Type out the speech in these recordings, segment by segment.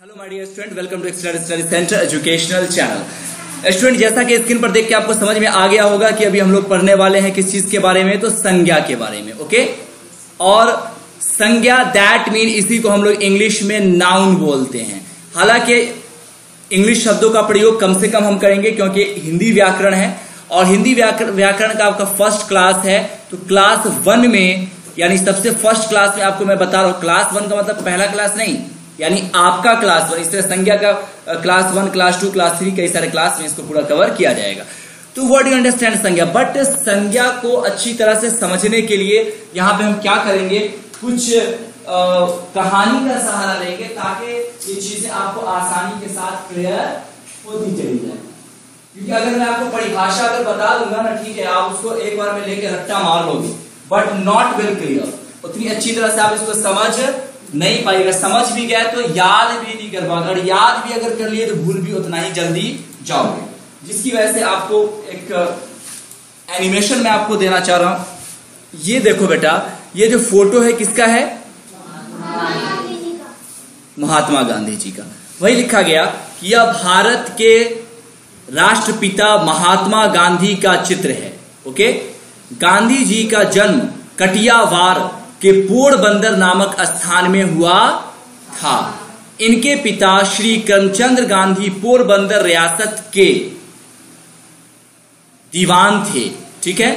Hello my dear student, welcome to study center educational channel. Student, जैसा कि screen पर देख के आपको समझ में आ गया होगा कि अभी हम लोग पढ़ने वाले हैं किस चीज के बारे में, तो संज्ञा के बारे में। ओके, और संज्ञा दैट मीन इसी को हम लोग इंग्लिश में नाउन बोलते हैं। हालांकि इंग्लिश शब्दों का प्रयोग कम से कम हम करेंगे क्योंकि हिंदी व्याकरण है और हिंदी व्याकरण का आपका फर्स्ट क्लास है। तो क्लास 1 में यानी सबसे फर्स्ट क्लास में आपको मैं बता रहा हूं, क्लास 1 का मतलब पहला क्लास नहीं, यानी आपका क्लास 1। इस तरह संज्ञा का क्लास 1, क्लास 2, क्लास 3 कई सारे क्लास में इसको पूरा कवर किया जाएगा। तो व्हाट यू अंडरस्टैंड संज्ञा, बट संज्ञा को अच्छी तरह से समझने के लिए यहां पे हम क्या करेंगे, कुछ कहानी का सहारा लेंगे ताकि ये चीजें आपको आसानी के साथ क्लियर होती चली जाए। क्योंकि अगर मैं आपको परिभाषा अगर बता दूंगा ना, ठीक है, आप उसको एक बार में लेके रट्टा मार लोगे, बट नॉट वेल क्लियर, उतनी अच्छी तरह से आप इसको समझ नहीं पाएगा। समझ भी गए तो याद भी नहीं कर पाओगे, और याद भी अगर कर लिए तो भूल भी उतना ही जल्दी जाओगे। जिसकी वजह से आपको एक एनिमेशन में आपको देना चाह रहा हूं। ये देखो बेटा, ये जो फोटो है किसका है? महात्मा गांधी जी का। वही लिखा गया कि यह भारत के राष्ट्रपिता महात्मा गांधी का चित्र है। ओके, गांधी जी का जन्म कटियावार के पोरबंदर नामक स्थान में हुआ था। इनके पिता श्री करमचंद गांधी पोरबंदर रियासत के दीवान थे। ठीक है,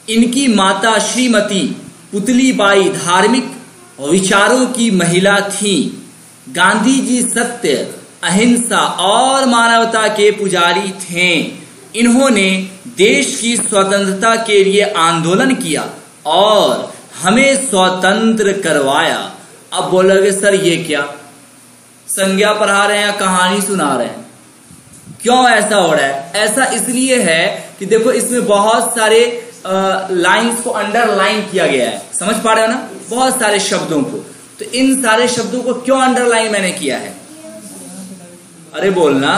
इनकी माता श्रीमती पुतलीबाई धार्मिक विचारों की महिला थी। गांधी जी सत्य, अहिंसा और मानवता के पुजारी थे। इन्होंने देश की स्वतंत्रता के लिए आंदोलन किया और हमें स्वतंत्र करवाया। अब बोलोगे सर ये क्या, संज्ञा पढ़ा रहे हैं या कहानी सुना रहे हैं? क्यों ऐसा हो रहा है? ऐसा इसलिए है कि देखो इसमें बहुत सारे लाइंस को अंडरलाइन किया गया है। समझ पा रहे हो ना, बहुत सारे शब्दों को। तो इन सारे शब्दों को क्यों अंडरलाइन मैंने किया है? अरे बोलना।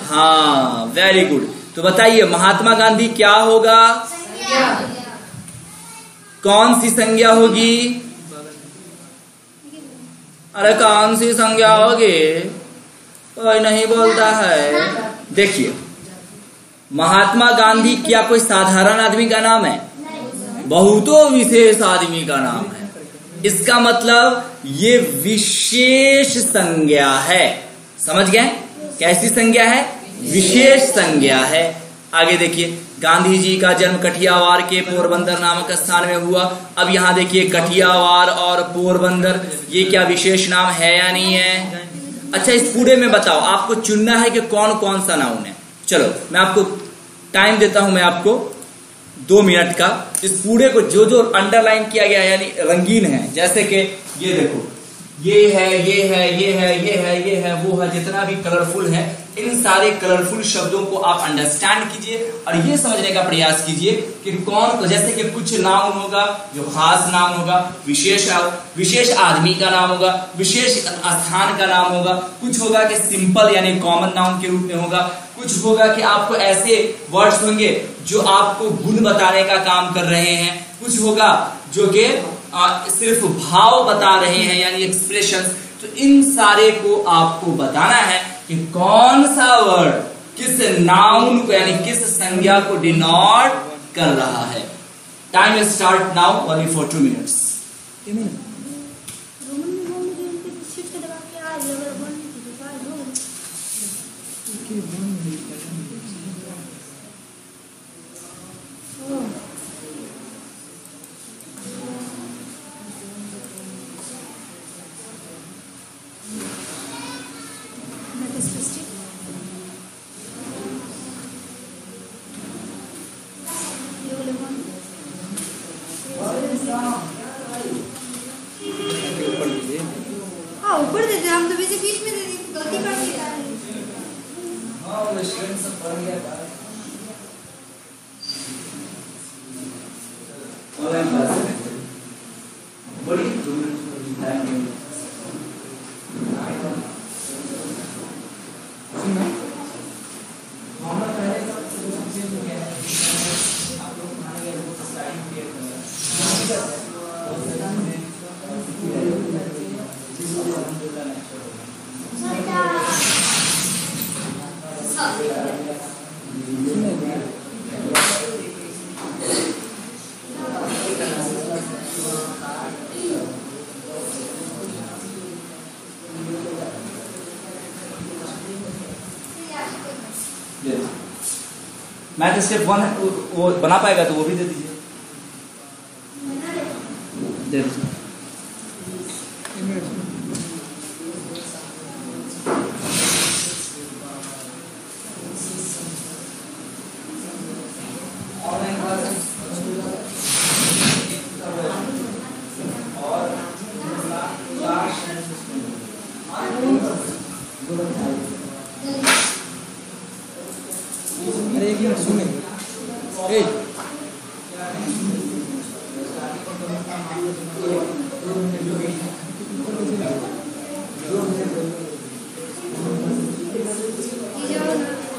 हाँ, वेरी गुड। तो बताइए महात्मा गांधी क्या होगा? कौन सी संज्ञा होगी? अरे कौन सी संज्ञा होगी? कोई नहीं बोलता है। देखिए, महात्मा गांधी क्या कोई साधारण आदमी का नाम है? बहुतों विशेष आदमी का नाम है। इसका मतलब ये विशेष संज्ञा है। समझ गए? कैसी संज्ञा है? विशेष संज्ञा है। आगे देखिए, गांधी जी का जन्म कठियावार के पोरबंदर नामक स्थान में हुआ। अब यहां देखिए, कठियावार और पोरबंदर ये क्या विशेष नाम है या नहीं है? अच्छा, इस पूरे में बताओ, आपको चुनना है कि कौन कौन सा नाउन है। चलो मैं आपको टाइम देता हूं, मैं आपको 2 मिनट का। इस पूरे को जो जो अंडरलाइन किया गया है यानी रंगीन है, जैसे कि ये देखो, ये है, ये है, ये है, ये है, ये है, वो है, जितना भी कलरफुल है, इन सारे कलरफुल शब्दों को आप अंडरस्टैंड कीजिए और ये समझने का प्रयास कीजिए कि कौन, जैसे कि कुछ नाउन होगा जो खास नाम होगा, विशेष आदमी का नाम होगा, विशेष स्थान का नाम होगा, कुछ होगा कि सिंपल यानी कॉमन नाउन के रूप में होगा, कुछ होगा कि आपको ऐसे वर्ड्स होंगे जो आपको गुण बताने का काम कर रहे हैं, कुछ होगा जो कि सिर्फ भाव बता रहे हैं यानी एक्सप्रेशन। तो इन सारे को आपको बताना है कि कौन सा वर्ड किस नाउन को यानी किस संज्ञा को डिनोट कर रहा है। Time will start now, only for 2 minutes. हाँ, ऊपर दे दे, हम तो वैसे बीच में दे दी, गलती कर दी यार। हाँ, वो स्टूडेंट सब पढ़ गया था। ऑनलाइन क्लास है बड़ी 2 मिनट टाइम सुनना। मामला पहले का चेंज हो गया है। आप लोग खाने गए वो स्टार्टिंग किया था। जिस मैथ स्टेप 1 वो बना पाएगा तो वो भी दे दीजिए, दे दीजिए। अरे एक मिनट सुने,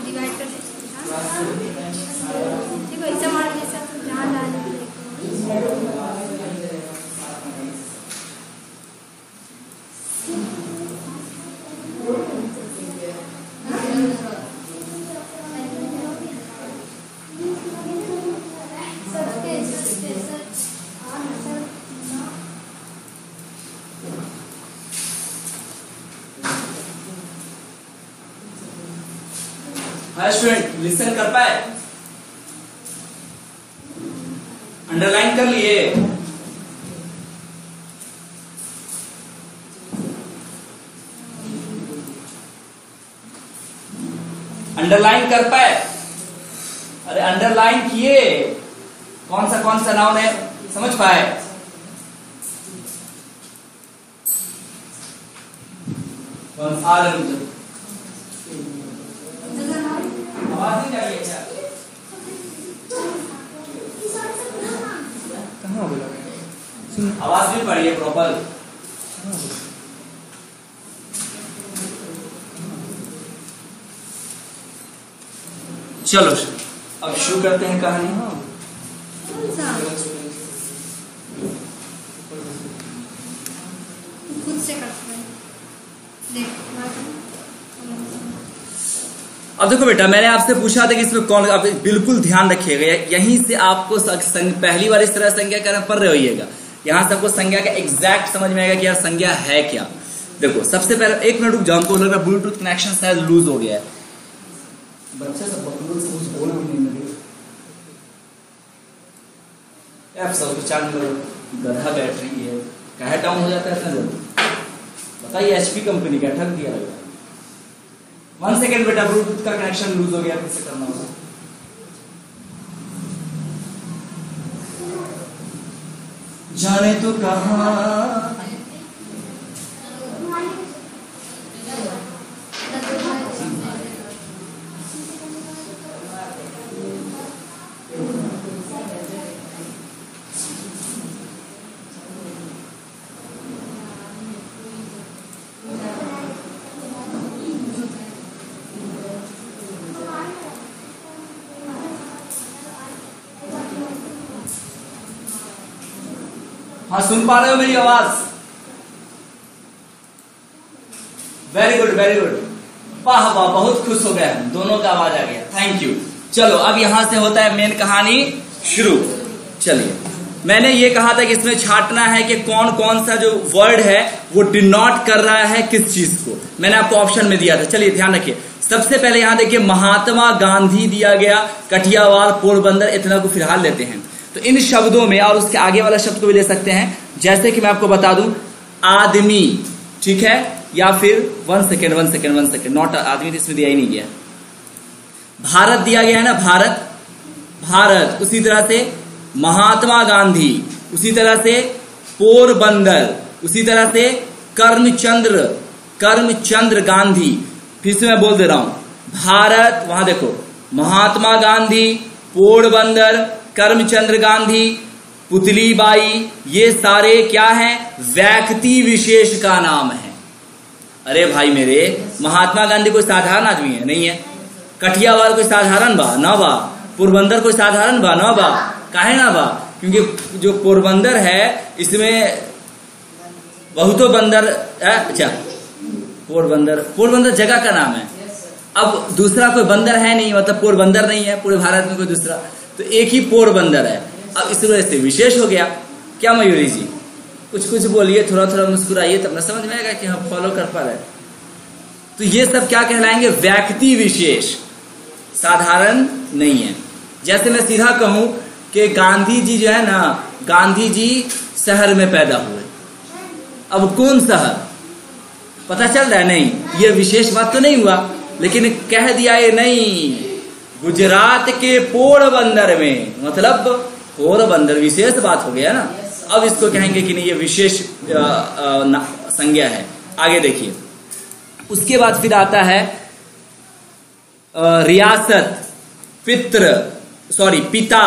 डिवाइड कर देखो ऐसा मान ऐसा ध्यान डालने के लिए। हाय स्टूडेंट, लिसन कर पाए? अंडरलाइन कर लिए? अंडरलाइन कर पाए? अरे अंडरलाइन किए? कौन सा नाउन है समझ पाए? कौन सा आवाज नहीं चाहिए क्या? कहाँ बोला? सुन, आवाज भी पढ़िए प्रॉपर। चलो अब शुरू करते हैं कहानी। खुद से करते हैं। अब देखो बेटा, मैंने आपसे पूछा था कि इसमें कौन, आप बिल्कुल ध्यान रखिएगा, यहीं से आपको पहली बार इस तरह संज्ञा करना पढ़ रहे होइएगा, यहां से आपको संज्ञा का एग्जैक्ट समझ में आएगा कि यार संज्ञा है क्या। देखो सबसे पहले एक मिनट रुक जाओ, हमको लग रहा है ब्लूटूथ कनेक्शन शायद लूज हो गया है। बच्चे सब बकलोल से कुछ बोल नहीं लगे, आप सब चार्ज करो, गधा बैटरी है, कहे डाउन हो जाता है इतना जल्दी? बताइए, एचपी कंपनी का ठग दिया है। 1 सेकेंड बेटा, ब्लूटूथ का कनेक्शन लूज हो गया, कैसे करना होगा? जाने तो कहां हाँ, सुन पा रहे हो मेरी आवाज? वेरी गुड वेरी गुड, वाह वाह, बहुत खुश हो गया, दोनों का आवाज आ गया, थैंक यू। चलो अब यहां से होता है मेन कहानी शुरू। चलिए, मैंने ये कहा था कि इसमें छांटना है कि कौन कौन सा जो वर्ड है वो डिनोट कर रहा है किस चीज को, मैंने आपको ऑप्शन में दिया था। चलिए ध्यान रखिए, सबसे पहले यहां देखिए महात्मा गांधी दिया गया, कठियावाड़, पोरबंदर, इतना को फिलहाल लेते हैं। तो इन शब्दों में, और उसके आगे वाला शब्द को भी ले सकते हैं, जैसे कि मैं आपको बता दूं, आदमी, ठीक है, या फिर 1 सेकेंड, नॉट आदमी तो इसमें दिया ही नहीं गया, भारत दिया गया है ना, भारत, उसी तरह से महात्मा गांधी, उसी तरह से पोरबंदर, उसी तरह से करमचंद्र गांधी। फिर से मैं बोल दे रहा हूं, भारत, वहां देखो, महात्मा गांधी, पोरबंदर, करमचंद्र गांधी, पुतली बाई, ये सारे क्या हैं? व्यक्ति विशेष का नाम है। अरे भाई मेरे, महात्मा गांधी कोई साधारण आदमी है? नहीं है। कठियावाड़ कोई साधारण बा? ना बा। पोरबंदर कोई साधारण बा? ना बा। काहे ना बा? क्योंकि जो पोरबंदर है इसमें बहुतों बंदर, अच्छा, पोरबंदर जगह का नाम है। अब दूसरा कोई बंदर है नहीं, मतलब पोरबंदर नहीं है पूरे भारत में कोई दूसरा, तो एक ही पोरबंदर है। अब इस वजह से विशेष हो गया। क्या मयूरी जी, कुछ बोलिए, थोड़ा थोड़ा मुस्कुराइए, तब ना समझ में आएगा कि हम फॉलो कर पा रहे हैं। तो ये सब क्या कहलाएंगे? व्यक्ति विशेष, साधारण नहीं है। जैसे मैं सीधा कहूं कि गांधी जी जो है ना, गांधी जी शहर में पैदा हुए। अब कौन शहर पता चल रहा है? नहीं, ये विशेष बात तो नहीं हुआ, लेकिन कह दिया ये नहीं, गुजरात के पोरबंदर में, मतलब पोरबंदर विशेष बात हो गया ना। अब इसको कहेंगे कि नहीं ये विशेष संज्ञा है। आगे देखिए, उसके बाद फिर आता है रियासत, पिता,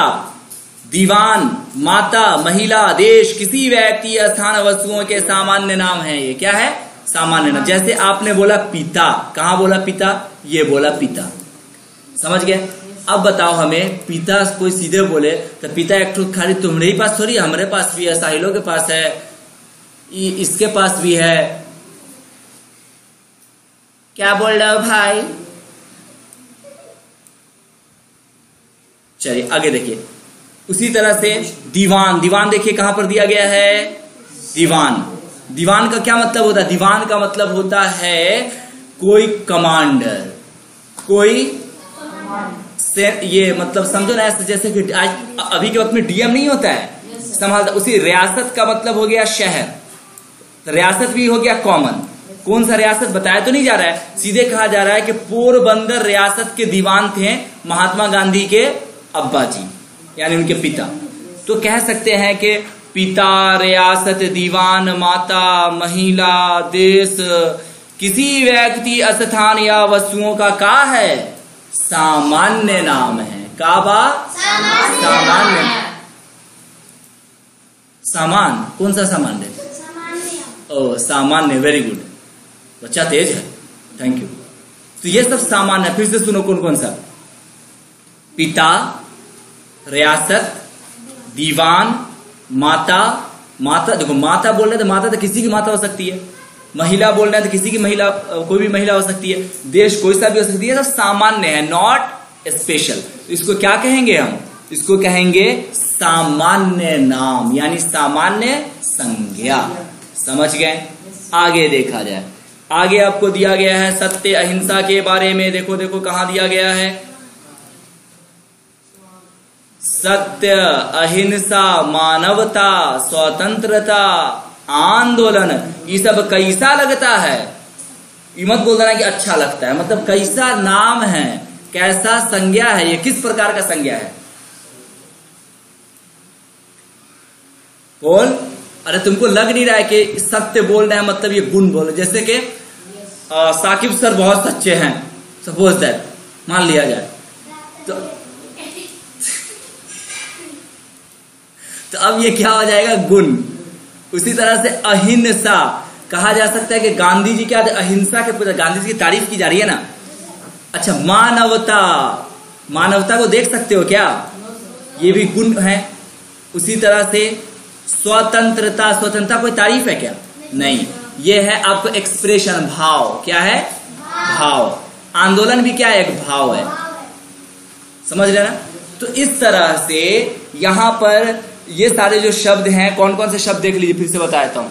दीवान, माता, महिला, देश, किसी व्यक्ति, स्थान, वस्तुओं के सामान्य नाम है। ये क्या है? सामान्य नाम। जैसे आपने बोला पिता, कहां बोला पिता? ये बोला पिता, समझ गए? अब बताओ हमें, पिता कोई सीधे बोले तो पिता एक ठो खाली तुम्हारे ही पास थोड़ी, हमारे पास भी है, साहिलों के पास है, इसके पास भी है। क्या बोल रहे हो भाई? चलिए आगे देखिए। उसी तरह से दीवान, दीवान देखिए कहां पर दिया गया है? दीवान। दीवान का क्या मतलब होता है? दीवान का मतलब होता है कोई कमांडर, कोई से, ये मतलब समझो ना, ऐसे जैसे कि आज अभी के वक्त में डीएम नहीं होता है संभालता, उसी रियासत का मतलब हो गया शहर, तो रियासत भी हो गया कॉमन। कौन सा रियासत बताया तो नहीं जा रहा है, सीधे कहा जा रहा है कि पोरबंदर रियासत के दीवान थे महात्मा गांधी के अब्बा जी, यानी उनके पिता। तो कह सकते हैं कि पिता, रियासत, दीवान, माता, महिला, देश, किसी व्यक्ति, स्थान या वस्तुओं का है? सामान्य नाम है। काबा सामान्य। सामान, कौन सा सामान्य? ओ सामान्य, वेरी गुड, बच्चा तेज है, थैंक यू। तो ये सब सामान्य है। फिर से सुनो कौन कौन सा? पिता, रियासत, दीवान, माता, माता देखो माता बोल रहे तो माता तो किसी की माता हो सकती है, महिला बोल रहे हैं तो किसी की महिला, कोई भी महिला हो सकती है, देश कोई सा भी हो सकती है, तो सामान्य है, नॉट स्पेशल। इसको क्या कहेंगे हम? इसको कहेंगे सामान्य नाम, यानी सामान्य संज्ञा। समझ गए? आगे देखा जाए, आगे आपको दिया गया है सत्य अहिंसा के बारे में। देखो देखो कहां दिया गया है? सत्य, अहिंसा, मानवता, स्वतंत्रता, आंदोलन, ये सब कैसा लगता है? ये मत बोल देना कि अच्छा लगता है, मतलब कैसा नाम है, कैसा संज्ञा है, ये किस प्रकार का संज्ञा है? बोल। अरे तुमको लग नहीं रहा है कि सत्य बोल रहे हैं मतलब ये गुण बोल, जैसे कि साकिब सर बहुत सच्चे हैं, सपोज दैट, मान लिया जाए, तो अब ये क्या हो जाएगा? गुण। उसी तरह से अहिंसा, कहा जा सकता है कि गांधी जी क्या अहिंसा के पूरा, गांधी जी की तारीफ की जा रही है ना। अच्छा, मानवता, मानवता को देख सकते हो क्या? ये भी गुण है। उसी तरह से स्वतंत्रता, स्वतंत्रता कोई तारीफ है क्या? नहीं, ये है आपको एक्सप्रेशन, भाव। क्या है? भाव। आंदोलन भी क्या है? एक भाव है, समझ रहे ना? तो इस तरह से यहां पर ये सारे जो शब्द हैं, कौन कौन से शब्द देख लीजिए, फिर से बताता हूं।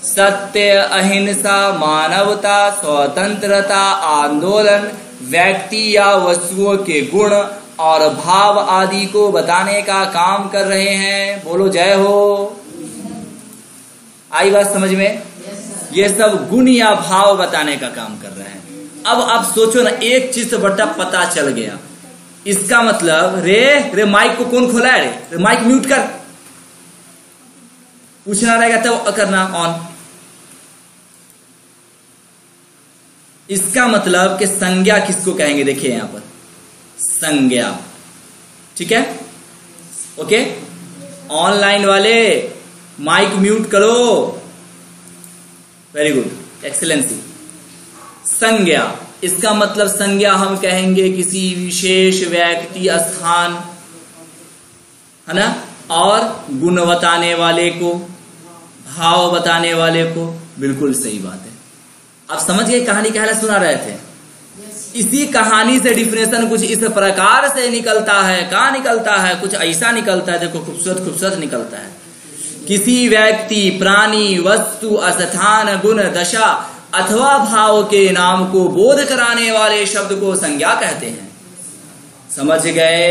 सत्य, अहिंसा, मानवता, स्वतंत्रता, आंदोलन, व्यक्ति या वस्तुओं के गुण और भाव आदि को बताने का काम कर रहे हैं। बोलो जय हो। आई बात समझ में? ये सब गुण या भाव बताने का काम कर रहे हैं। अब आप सोचो ना, एक चीज तो बड़ा पता चल गया, इसका मतलब रे माइक को कौन खोला है? रे माइक म्यूट कर, पूछना रहेगा तो करना ऑन। इसका मतलब कि संज्ञा किसको कहेंगे? देखिए यहां पर संज्ञा, ठीक है? ओके, ऑनलाइन वाले माइक म्यूट करो, वेरी गुड, एक्सीलेंसी। संज्ञा, इसका मतलब संज्ञा हम कहेंगे किसी विशेष व्यक्ति, स्थान, है ना, और गुण बताने वाले को, भाव बताने वाले को। बिल्कुल सही बात है। आप समझ गए कहानी क्या सुना रहे थे? इसी कहानी से डिफिनेशन कुछ इस प्रकार से निकलता है। कहां निकलता है? कुछ ऐसा निकलता है, देखो खूबसूरत खूबसूरत निकलता है। किसी व्यक्ति, प्राणी, वस्तु, स्थान, गुण, दशा अथवा भाव के नाम को बोध कराने वाले शब्द को संज्ञा कहते हैं। समझ गए?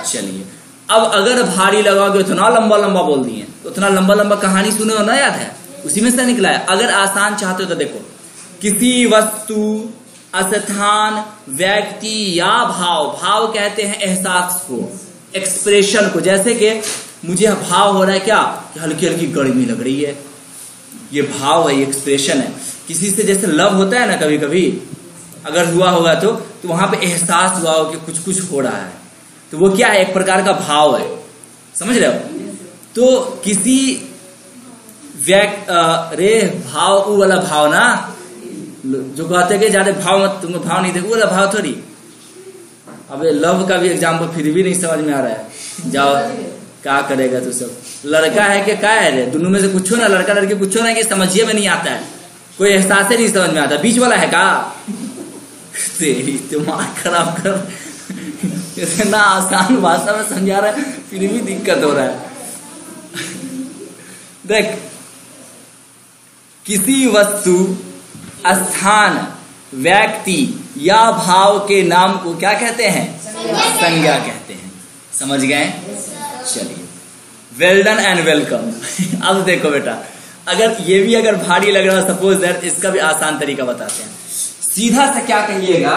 चलिए, अब अगर भारी लगाओगे उतना लंबा लंबा बोल दिए, उतना लंबा लंबा कहानी सुने हो ना, याद है, उसी में से निकला है। अगर आसान चाहते हो तो देखो, किसी वस्तु, स्थान, व्यक्ति या भाव, भाव कहते हैं एहसास को, एक्सप्रेशन को। जैसे कि मुझे भाव हो रहा है क्या, कि हल्की हल्की गर्मी लग रही है, ये भाव है, ये एक्सप्रेशन है। किसी से जैसे लव होता है ना, कभी कभी अगर हुआ होगा तो वहां पे एहसास हुआ हो कि कुछ कुछ हो रहा है, तो वो क्या है, एक प्रकार का भाव है, समझ रहे हो। तो किसी रे भाव, वो वाला भाव ना, जो कहते हैं कि ज्यादा भाव मत, तुमको भाव नहीं दे, वो वाला भाव थोड़ी। अब लव का भी एग्जाम्पल फिर भी नहीं समझ में आ रहा है, जाओ क्या करेगा तू सब। लड़का है कि क्या है रे, दोनों में से कुछ हो ना, लड़का लड़की कुछ हो ना, कि समझिए में नहीं आता है, कोई एहसास ही नहीं समझ में आता, बीच वाला है का। तेरी दिमाग खराब कर, इतना आसान भाषा में समझा रहा है फिर भी दिक्कत हो रहा है। देख, किसी वस्तु, स्थान, व्यक्ति या भाव के नाम को क्या कहते हैं, संज्ञा कहते हैं। समझ गए? चलिए, वेल डन एंड वेलकम। अब देखो बेटा, अगर ये भी अगर भारी लग रहा है सपोज दैट, इसका भी आसान तरीका बताते हैं। सीधा सा क्या कहिएगा,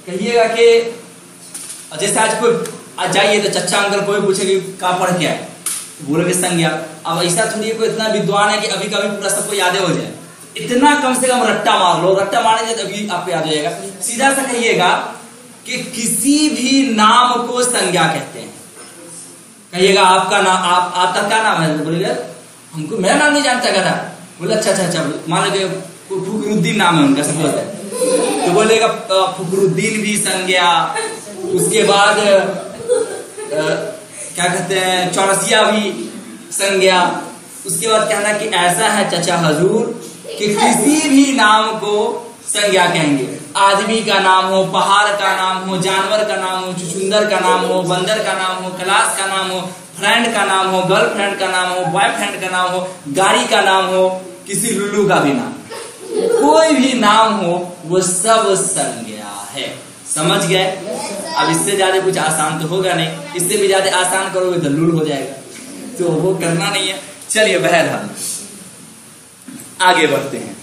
कहिएगा कि जैसे आज जाइए तो चच्चा अंकल कोई पूछेगी कहाँ पढ़ के आए, बोलोगे संज्ञा। अब ऐसा थोड़ी कोई इतना विद्वान है कि अभी कभी पूरा सबको याद हो जाए, इतना कम से कम रट्टा मार लो, रट्टा मारेंगे तो अभी आपको याद हो जाएगा। सीधा सा कहिएगा कि किसी भी नाम को संज्ञा कहते हैं। कहिएगा आपका नाम, आपका क्या नाम है, बोलेगा हमको, मेरा नाम नहीं जानता क्या था, बोले अच्छा अच्छा अच्छा, मान लो फुकरुद्दीन नाम है उनका सपोज है, तो बोलेगा फुकरुद्दीन भी संज्ञा। उसके बाद क्या कहते हैं, चौरसिया भी संज्ञा। उसके बाद कहना कि ऐसा है चचा हजूर कि किसी भी नाम को संज्ञा कहेंगे। आदमी का नाम हो, पहाड़ का नाम हो, जानवर का नाम हो, चुचुंदर का नाम हो, बंदर का नाम हो, क्लास का नाम हो, फ्रेंड का नाम हो, गर्लफ्रेंड का नाम हो, बॉयफ्रेंड का नाम हो, गाड़ी का नाम हो, किसी लुल्लू का भी नाम, कोई भी नाम हो, वो सब संज्ञा है। समझ गए? अब इससे ज्यादा कुछ आसान तो होगा नहीं, इससे भी ज्यादा आसान करोगे तो लूल हो जाएगा, तो वो करना नहीं है। चलिए बहरहाल आगे बढ़ते हैं।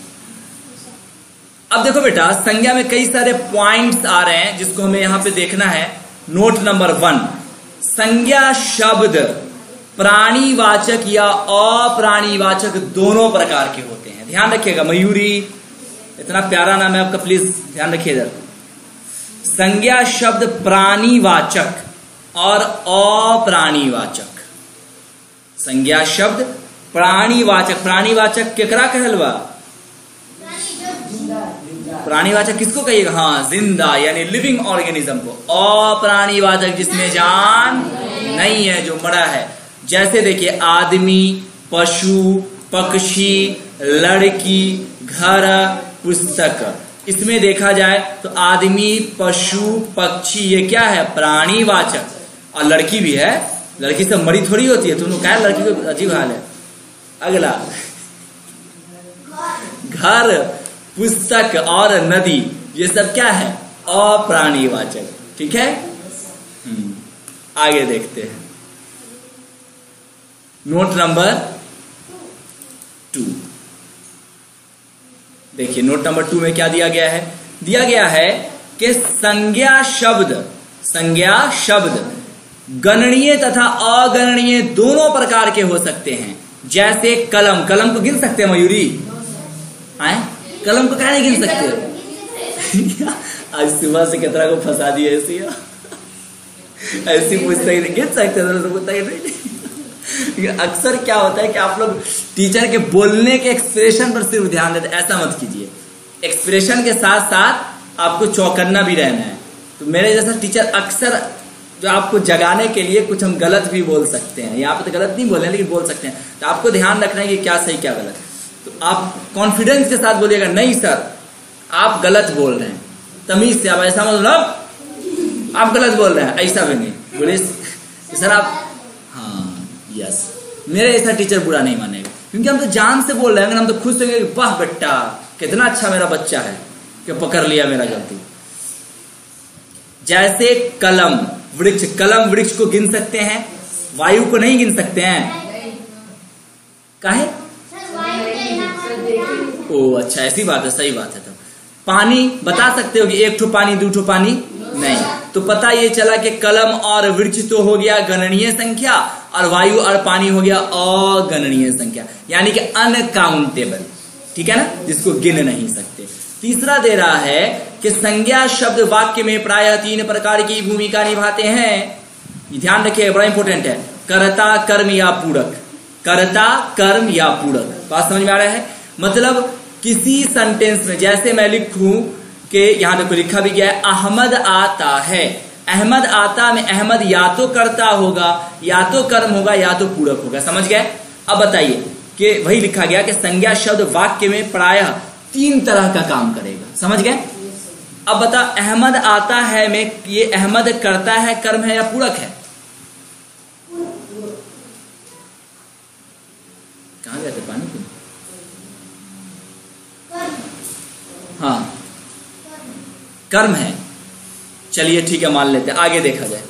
अब देखो बेटा, संज्ञा में कई सारे पॉइंट्स आ रहे हैं जिसको हमें यहां पे देखना है। नोट नंबर 1, संज्ञा शब्द प्राणीवाचक या अप्राणीवाचक दोनों प्रकार के होते हैं। ध्यान रखिएगा, मयूरी इतना प्यारा नाम है आपका, प्लीज ध्यान रखिएगा। संज्ञा शब्द प्राणीवाचक और अप्राणीवाचक। संज्ञा शब्द प्राणीवाचक, प्राणीवाचक केकरा कहलवा, प्राणीवाचक किसको कहिएगा, हाँ जिंदा यानी लिविंग ऑर्गेनिज्म को। अप्राणीवाचक जिसमें जान नहीं है, जो मरा है। जैसे देखिए, आदमी, पशु, पक्षी, लड़की, घर, पुस्तक। इसमें देखा जाए तो आदमी, पशु, पक्षी, ये क्या है, प्राणीवाचक। और लड़की भी है, लड़की सब मरी थोड़ी होती है, तुम लोग क्या लड़की को अजीब हाल है। अगला, घर, पुस्तक और नदी, ये सब क्या है, अप्राणीवाचक। ठीक है, आगे देखते हैं। नोट नंबर 2 देखिए, नोट नंबर 2 में क्या दिया गया है, दिया गया है कि संज्ञा शब्द गणनीय तथा अगणनीय दोनों प्रकार के हो सकते हैं। जैसे कलम, कलम को गिन सकते हैं मयूरी, आए कलम को क्या नहीं गिन सकते। आज सुबह से कितना को फंसा दिया ऐसी पूछते ही गिन सकते नहीं। अक्सर क्या होता है कि आप लोग टीचर के बोलने के एक्सप्रेशन पर सिर्फ ध्यान देते, ऐसा मत कीजिए। एक्सप्रेशन के साथ साथ आपको चौकन्ना भी रहना है। तो मेरे जैसा टीचर अक्सर जो आपको जगाने के लिए कुछ हम गलत भी बोल सकते हैं, यहाँ पे तो गलत नहीं बोले लेकिन बोल सकते हैं, तो आपको ध्यान रखना है कि क्या सही क्या गलत। तो आप कॉन्फिडेंस के साथ बोलिएगा, नहीं सर आप गलत बोल रहे हैं, तमीज से। आप ऐसा मतलब आप गलत बोल रहे हैं, ऐसा भी नहीं बोले सर आप, हाँ यस, मेरे ऐसा टीचर बुरा नहीं मानेगा, क्योंकि हम तो जान से बोल रहे हैं। हम तो खुश होंगे, वाह बेटा कितना अच्छा मेरा बच्चा है कि पकड़ लिया मेरा गलती। जैसे कलम, वृक्ष, कलम वृक्ष को गिन सकते हैं, वायु को नहीं गिन सकते हैं। काहे? ओ अच्छा, ऐसी बात है, सही बात है। तो पानी बता सकते हो कि एक ठो पानी, दो ठो पानी नहीं। तो पता ये चला कि कलम और वृक्ष तो हो गया गणनीय संख्या, और वायु और पानी हो गया अगणनीय संख्या, यानी कि अनकाउंटेबल, ठीक है ना, जिसको गिन नहीं सकते। तीसरा दे रहा है कि संज्ञा शब्द वाक्य में प्रायः 3 प्रकार की भूमिका निभाते हैं। ये ध्यान रखिए, बड़ा इंपॉर्टेंट है। कर्ता, कर्म या पूरक। कर्ता, कर्म या पूरक। बात समझ में आ रहा है? मतलब किसी सेंटेंस में, जैसे मैं लिखूं कि यहां तक लिखा भी गया है, अहमद आता है। अहमद आता में अहमद या तो कर्ता होगा, या तो कर्म होगा, या तो पूरक होगा। समझ गए? अब बताइए कि वही लिखा गया कि संज्ञा शब्द वाक्य में प्रायः 3 तरह का काम करेगा। समझ गए? अब बता, अहमद आता है में ये अहमद करता है, कर्म है या पूरक है? कहां गए थे? पानी पीने? हाँ, कर्म है। चलिए ठीक है, मान लेते हैं, आगे देखा जाए।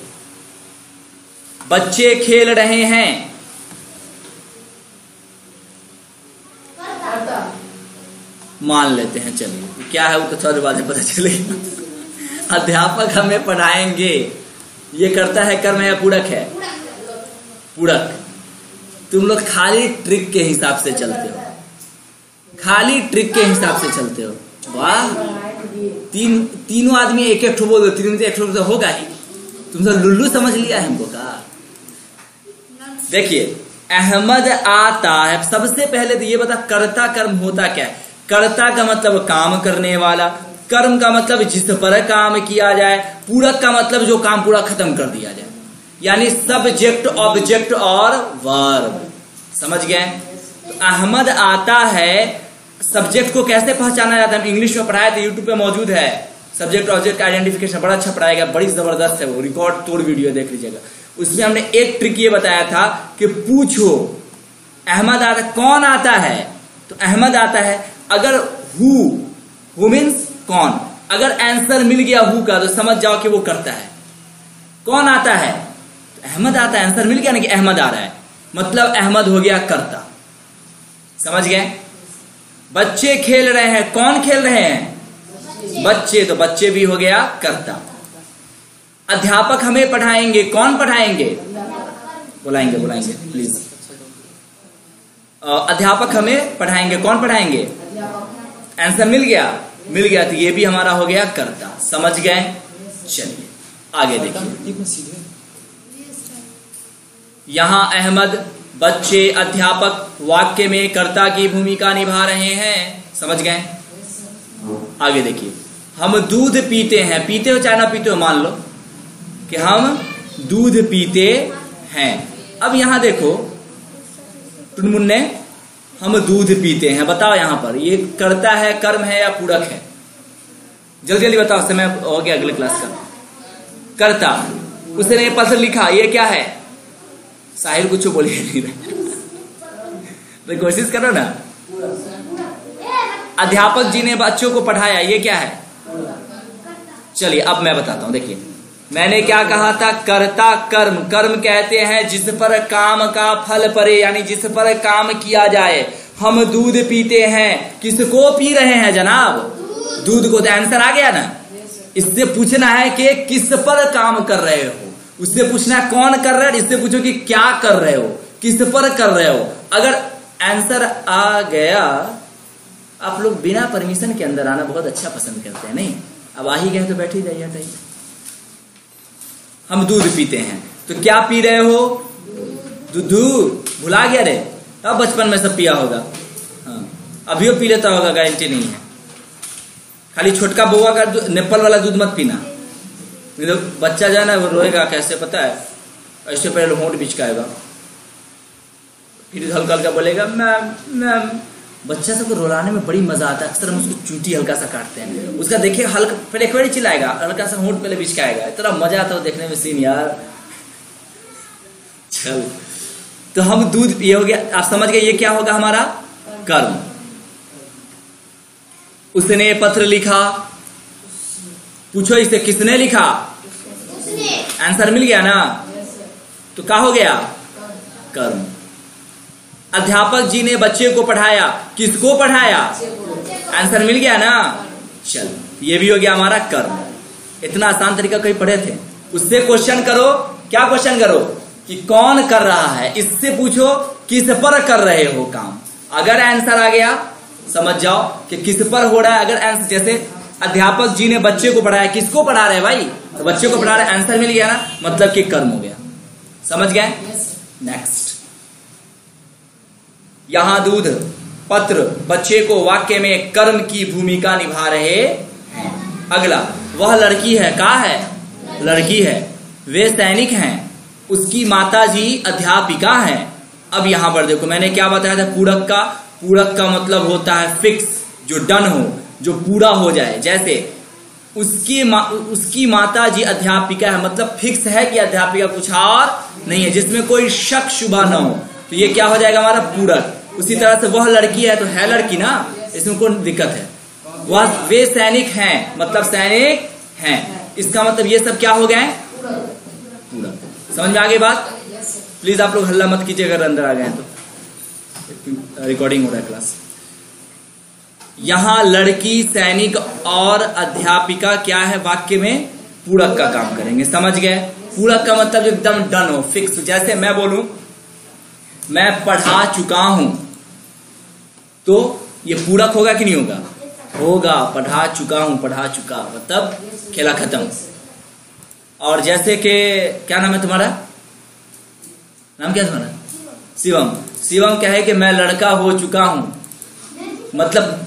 बच्चे खेल रहे हैं, मान लेते हैं। चलिए क्या है वो तो थोड़ी बाद में पता चलेगा। अध्यापक हमें पढ़ाएंगे, ये करता है, कर्म है या पूरक है? पूरक। तुम लोग खाली ट्रिक के हिसाब से चलते हो, खाली ट्रिक के हिसाब से चलते हो। वाह, तीनों आदमी एक एक ठो बोल दो, तीनों एक ठो तो होगा ही। तुम सब लुल्लू समझ लिया है हमको का? देखिए, अहमद आता है, सबसे पहले तो ये बता कर्ता कर्म होता क्या है? कर्ता का मतलब काम करने वाला, कर्म का मतलब जिस पर काम किया जाए, पूरक का मतलब जो काम पूरा खत्म कर दिया जाए, यानी सब्जेक्ट, ऑब्जेक्ट और वर्ब। समझ गए? तो अहमद आता है, सब्जेक्ट को कैसे पहचाना जाता है? हम इंग्लिश में पढ़ाया था, यूट्यूब पे मौजूद है, सब्जेक्ट ऑब्जेक्ट आइडेंटिफिकेशन, बड़ा अच्छा पढ़ाया गया, बड़ी जबरदस्त है वो, रिकॉर्ड तोड़ वीडियो देख लीजिएगा। उसमें हमने एक ट्रिक ये बताया था कि पूछो अहमद आता, कौन आता है? तो अहमद आता है। अगर हु मीन्स कौन, अगर आंसर मिल गया हु का तो समझ जाओ कि वो करता है। कौन आता है? तो अहमद आता है, आंसर मिल गया ना कि अहमद आ रहा है, मतलब अहमद हो गया कर्ता। समझ गए? बच्चे खेल रहे हैं, कौन खेल रहे हैं? बच्चे, तो बच्चे भी हो गया कर्ता। अध्यापक हमें पढ़ाएंगे, कौन पढ़ाएंगे? बुलाएंगे प्लीज। अध्यापक हमें पढ़ाएंगे, कौन पढ़ाएंगे? आंसर मिल गया, तो ये भी हमारा हो गया कर्ता। समझ गए? चलिए आगे देखिए। यहां अहमद, बच्चे, अध्यापक वाक्य में कर्ता की भूमिका निभा रहे हैं। समझ गए? आगे देखिए, हम दूध पीते हैं, पीते हो चाहे ना पीते हो, मान लो कि हम दूध पीते हैं। अब यहां देखो टुनमुन्ने, हम दूध पीते हैं, बताओ यहां पर ये कर्ता है, कर्म है या पूरक है? जल्दी जल्दी बताओ, समय हो गया अगले क्लास का। कर्ता, उसने पत्र लिखा, ये क्या है? साहिर कुछ बोलिए नहीं रहे, तो कोशिश करो ना। अध्यापक जी ने बच्चों को पढ़ाया, ये क्या है? चलिए अब मैं बताता हूं। देखिए, मैंने क्या कहा था? कर्ता कर्म। कर्म कहते हैं जिस पर काम का फल पड़े, यानी जिस पर काम किया जाए। हम दूध पीते हैं, किसको पी रहे हैं जनाब? दूध को। तो आंसर आ गया ना। इससे पूछना है कि किस पर काम कर रहे हो, उससे पूछना है कौन कर रहा है, इससे पूछो कि क्या कर रहे हो, किस पर कर रहे हो। अगर आंसर आ गया, आप लोग बिना परमिशन के अंदर आना बहुत अच्छा पसंद करते हैं, नहीं? अब आ ही गए तो बैठ ही जाइए, हटाइए। हम दूध पीते हैं, तो क्या पी रहे हो? दूध। भुला गया रे? अब बचपन में सब पिया होगा, हाँ, अभी पी लेता होगा, गारंटी नहीं है। खाली छोटका बउआ का नेपल वाला दूध मत पीना, बच्चा जो है ना वो रोएगा कैसे पता है? ऐसे पहले होंठ बिचकाएगा, फिर हल्का हल्का बोलेगा मैम मैम। बच्चा सबको रुलाने में बड़ी मजा आता है, अक्सर हम उसको चूंटी हल्का सा काटते हैं, उसका देखिए हल्का पहले एक बार चिल्लाएगा, हल्का सा होंठ पहले बिचकाएगा, इतना मजा आता है देखने में सीन यार। चल, तो हम दूध, ये हो गया, आप समझ गए, ये क्या होगा हमारा? कर्म। उसने पत्र लिखा, पूछो इसे किसने लिखा? आंसर मिल गया ना? तो क्या हो गया? कर्म। अध्यापक जी ने बच्चे को पढ़ाया, किसको पढ़ाया? आंसर मिल गया ना? चल, ये भी हो गया हमारा कर्म। इतना आसान तरीका कहीं पढ़े थे? उससे क्वेश्चन करो। क्या क्वेश्चन करो? कि कौन कर रहा है, इससे पूछो किस पर कर रहे हो काम। अगर आंसर आ गया समझ जाओ कि किस पर हो रहा है। अगर आंसर, जैसे अध्यापक जी ने बच्चे को पढ़ाया, किसको पढ़ा रहे भाई? तो बच्चे को पढ़ा रहे, आंसर मिल गया ना, मतलब कि कर्म हो गया। समझ गए? नेक्स्ट, यहां दूध पत्र बच्चे को वाक्य में कर्म की भूमिका निभा रहे हैं। अगला, वह लड़की है, कहा है? लड़की है। वे सैनिक हैं, उसकी माताजी अध्यापिका हैं। अब यहां पर देखो, मैंने क्या बताया था? पूरक का मतलब होता है फिक्स, जो डन हो, जो पूरा हो जाए। जैसे उसकी माताजी अध्यापिका है, मतलब फिक्स है कि अध्यापिका, कुछ और नहीं है, जिसमें कोई शक शुबा ना हो। तो ये क्या हो जाएगा हमारा? पूरक। उसी तरह से वह लड़की है, तो है लड़की ना, इसमें कोई दिक्कत है। वे सैनिक हैं, मतलब सैनिक हैं, इसका मतलब ये सब क्या हो गए? पूरा। समझ में आ गई बात? प्लीज आप लोग हल्ला मत कीजिए अगर अंदर आ गए तो, रिकॉर्डिंग हो रहा है क्लास। यहां लड़की, सैनिक और अध्यापिका क्या है? वाक्य में पूरक का काम करेंगे। समझ गए? पूरक का मतलब जो एकदम डन हो, फिक्स। जैसे मैं बोलूं मैं पढ़ा चुका हूं, तो ये पूरक होगा कि नहीं होगा? होगा। पढ़ा चुका हूं, पढ़ा चुका मतलब खेला खत्म। और जैसे कि क्या नाम है तुम्हारा? नाम क्या तुम्हारा? शिवम। शिवम क्या है कि मैं लड़का हो चुका हूं, मतलब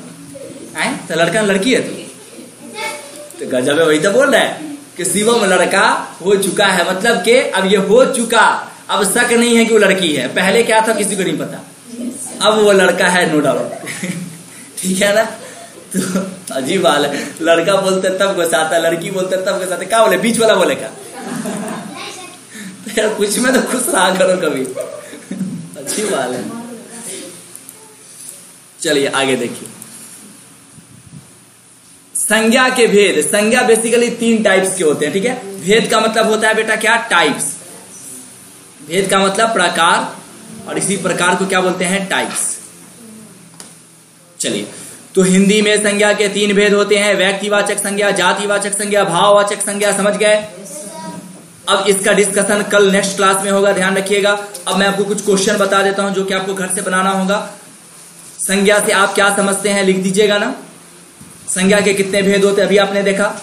तो लड़का लड़की है, तो गजब है। वही तो बोल रहा है कि शिवम लड़का हो चुका है, मतलब कि अब ये हो चुका, अब शक नहीं है कि वो लड़की है। पहले क्या था किसी को नहीं पता, अब वो लड़का है, नो डाउट। ठीक है ना? तो अजीब हाल है, लड़का बोलते तब गुस्साता, लड़की बोलते तब गुस्साता। क्या बोले? बीच वाला बोले का? तो यार कुछ में तो खुश रहा करो कभी। अच्छी बात है। चलिए आगे देखिए, संज्ञा के भेद। संज्ञा बेसिकली 3 टाइप्स के होते हैं। ठीक है? भेद का मतलब होता है बेटा क्या? टाइप्स। भेद का मतलब प्रकार, और इसी प्रकार को क्या बोलते हैं? टाइप्स। चलिए, तो हिंदी में संज्ञा के 3 भेद होते हैं: व्यक्तिवाचक संज्ञा, जातिवाचक संज्ञा, भाववाचक संज्ञा। समझ गए? अब इसका डिस्कशन कल नेक्स्ट क्लास में होगा, ध्यान रखिएगा। अब मैं आपको कुछ क्वेश्चन बता देता हूं जो कि आपको घर से बनाना होगा। संज्ञा से आप क्या समझते हैं लिख दीजिएगा ना। संज्ञा के कितने भेद होते हैं अभी आपने देखा।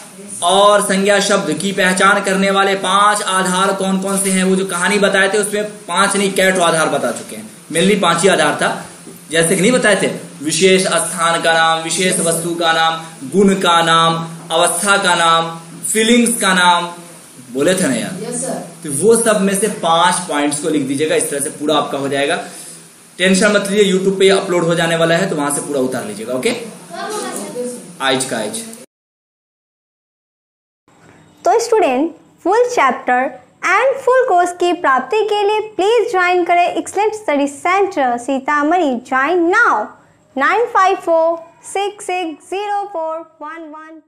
और संज्ञा शब्द की पहचान करने वाले 5 आधार कौन कौन से हैं? वो जो कहानी बताए थे उसमें 5 नहीं, कैट आधार बता चुके हैं। मेनली 5 ही आधार था। जैसे कि नहीं बताए थे, विशेष स्थान का नाम, विशेष वस्तु का नाम, गुण का नाम, अवस्था का नाम, फीलिंग्स का नाम, बोले थे ना यार? Yes sir. तो वो सब में से 5 पॉइंट्स को लिख दीजिएगा। इस तरह से पूरा आपका हो जाएगा। टेंशन मत लीजिए, यूट्यूब पे अपलोड हो जाने वाला है, तो वहां से पूरा उतार लीजिएगा। ओके? आज का आज। तो student, full chapter and full course की प्राप्ति के लिए प्लीज ज्वाइन करें excellent study centre Sitamarhi. Join now 9546604111